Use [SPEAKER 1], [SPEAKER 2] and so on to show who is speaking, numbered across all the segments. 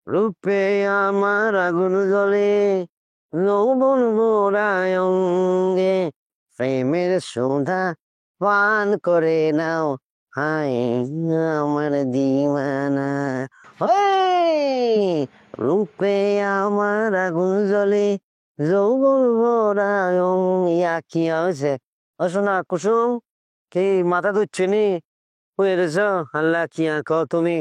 [SPEAKER 1] রূপে আমার আগুন জ্বলে, যৌবন ভরায় অঙ্গে, প্রেমের সুধা পান করে নাও, হায় আমার দিওয়ানা। ওই রূপে আমার আগুন জ্বলে, যৌবন ভরায় ইয়া কি হয়েছে? ও শোনা কুসুম, কি মাথা ধুচ্ছে নি? হয়ে গেছ? আল্লাহ কি আর কও তুমি?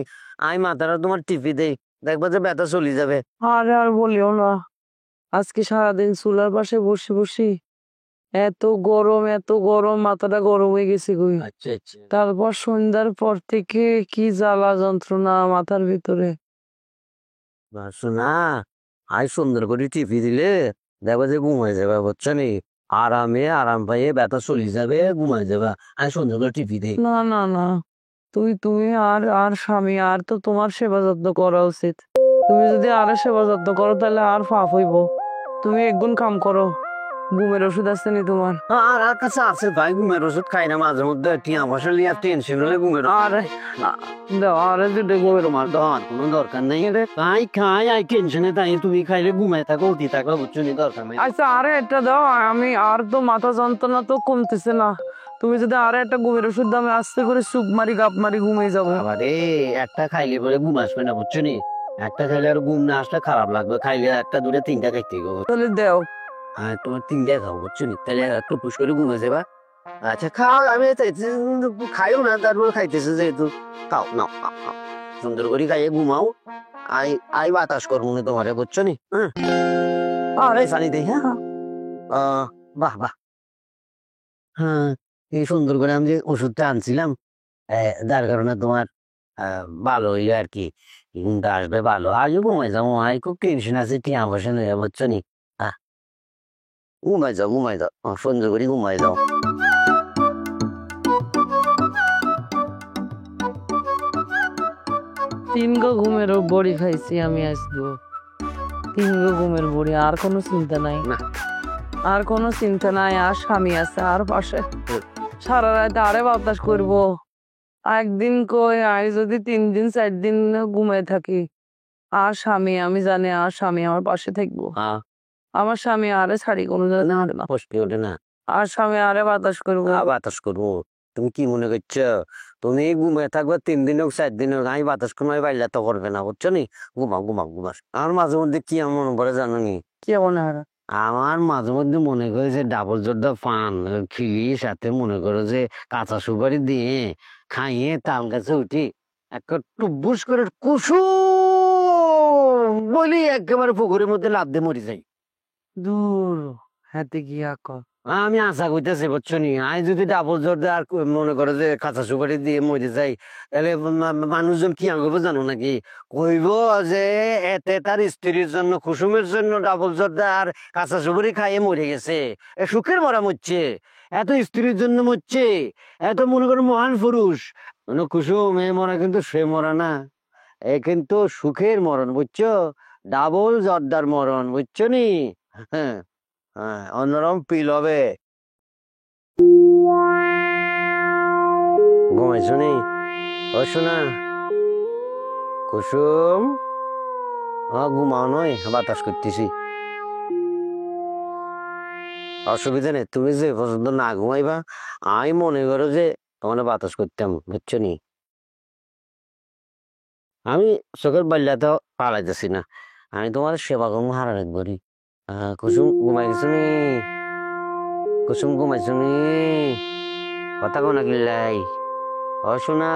[SPEAKER 1] আই মাথাটা তোমার টিপি দেই, দেখবা যে ব্যথা চলে যাবে।
[SPEAKER 2] আরে আর বলিও না, আজকে সারাদিন চুলার পাশে বসে বসি এত গরম মাথাটা গরম হয়ে গেছে কই।
[SPEAKER 1] আচ্ছা আচ্ছা।
[SPEAKER 2] তারপর সন্ধ্যার পর থেকে কি জ্বালা যন্ত্রণা মাথার ভিতরে।
[SPEAKER 1] শোনা, আই সুন্দর করে টিপি দিলে দেখবা যে ঘুমাই যাবে, বুঝছো নি? আরাম পাইয়ে ব্যথা চলে যাবে, ঘুমাই যাবা। আই সুন্দর করে টিপি দেই।
[SPEAKER 2] না না না, তুমি আর আর স্বামী আর তো তোমার সেবা যত্ন করা উচিত। তুমি যদি আর সেবা যত্ন করো তাহলে আর পাপ হইব। তুমি একগুণ কাম করো, ঘুমের ওষুধ আছে নি তোমার?
[SPEAKER 1] আর কাছে আছে ভাই, ঘুমের ওষুধ খাই না মাঝে মধ্যে, টিয়া পয়সা নিয়ে টেনশন হলে ঘুমের
[SPEAKER 2] আরে দাও, আরে দুটো ঘুমের
[SPEAKER 1] তোমার দেওয়ার কোনো দরকার নেই রে। খাই খাই আই টেনশনে, তাই তুমি খাইলে ঘুমাই থাকো, উঠি থাকো, বুঝছো নি? দরকার নেই।
[SPEAKER 2] আচ্ছা আরে একটা দাও, আমি আর তো মাথা যন্ত্রণা তো কমতেছে না। তুমি যদি আরে একটা ঘুমের ওষুধ দাও, আমি আস্তে করে চুপ মারি গাপ মারি ঘুমিয়ে যাবো।
[SPEAKER 1] আরে একটা খাইলে পরে ঘুম আসবে না, বুঝছো নি? একটা খাইলে আর ঘুম না আসলে খারাপ লাগবে, খাইলে একটা দূরে তিনটা খাইতে গো।
[SPEAKER 2] তাহলে দেও।
[SPEAKER 1] আর তোমার তিনটা খাও, বুঝছো নি? তাহলে একটু পুষ করে ঘুমে যাবা। আচ্ছা খাও, আমি খাইও না, তারপর খাইতেছে যেহেতু, খাও নাও খাও খাও। সুন্দর করে খাইয়ে ঘুমাও। আই আই বাতাস করবো না তোমারে, বুঝছো নি? হ্যাঁ, আরে পানি দেই। হ্যাঁ বাহ বাহ। হ্যাঁ, এই সুন্দর করে আমি যে ওষুধটা আনছিলাম, যার কারণে তোমার ভালো হইলো আর কি। ঘুমটা আসবে ভালো, আজও ঘুমাই যাবো, আই খুব টেনশন আছে, টিয়া বসে নিয়ে, বুঝছো নি? আহ, ঘুমাই যাও ঘুমাই যাও, সুন্দর করে ঘুমাই যাও।
[SPEAKER 2] 3 গো ঘুমের বড়ি খাইছি আমি আজকে। 3 গো ঘুমের বড়ি, আর কোনো চিন্তা নাই।
[SPEAKER 1] না,
[SPEAKER 2] আর কোনো চিন্তা নাই, আর স্বামী আছে আর পাশে। সারা রাত আরে বাতাস করবো। একদিন কই আই যদি 3 দিন 4 দিন ঘুমাই থাকি, আর স্বামী আমি জানি, আর স্বামী আমার পাশে থাকবো। আমার স্বামী আরে ছাড়ি কোনো
[SPEAKER 1] না
[SPEAKER 2] জায়গায়
[SPEAKER 1] না,
[SPEAKER 2] যাবে না।
[SPEAKER 1] কষ্ট ওঠে না।
[SPEAKER 2] আর স্বামী আরে বাতাস করবো।
[SPEAKER 1] বাতাস করবো? তুমি কি মনে করছো? তুমি ঘুমিয়ে থাকবে 3 দিন হোক 4 দিন হোক, আমি বাতাস কোনো বাইরে তো করবে না, বুঝছো নি? ঘুমাও ঘুমাও ঘুমাস। আমার মাঝে মধ্যে কি এমন মনে পড়ে জানো নি?
[SPEAKER 2] কি মনে হয়?
[SPEAKER 1] আমার মাঝে মধ্যে মনে করে যে ডাবল জর্দা পান খিলির সাথে মনে করো যে কাঁচা সুপারি দিয়ে খাইয়ে তাল গাছে উঠি, একটা টুব্বুস করে কুসুম বলি একেবারে পুকুরের মধ্যে লাফ দিয়ে মরি যাই।
[SPEAKER 2] দূর, হাতে গিয়া কর।
[SPEAKER 1] আমি আশা করতেছি, বুঝছো নি? আমি যদি ডাবল জর্দা আর মনে করো যে কাঁচা সুপারি দিয়ে মরে যাই, তাহলে মানুষজন কি আঁকবো জানো নাকি? কইব যে এতে তার স্ত্রীর জন্য, কুসুমের জন্য ডাবল জর্দা আর কাঁচা সুপারি খাইয়ে মরে গেছে, এ সুখের মরা মরছে, এত স্ত্রীর জন্য মরছে, এত মনে করো মহান পুরুষ। মানে কুসুম এ মরা কিন্তু সে মরা না, এ কিন্তু সুখের মরণ, বুঝছো? ডাবল জর্দার মরণ, বুঝছো নি? হ্যাঁ, হ্যাঁ, অন্যরকম ফিল হবে। ঘুমাইছো নি? ও শোনা কুসুম, ঘুমাও নয়, বাতাস করতেছি, অসুবিধা নেই। তুমি যে পর্যন্ত না ঘুমাইবা, আমি মনে করো যে তোমার বাতাস করতাম, বুঝছো নি? আমি চোখের বাল্যাতে পালাইতেছি না, আমি তোমার সেবা করবো হারা রাখবো। কুসুম ঘুমাই গেছো নি? কুসুম ঘুমাইছো নি? কথা কোনা কিল্লাই? ও শোনা।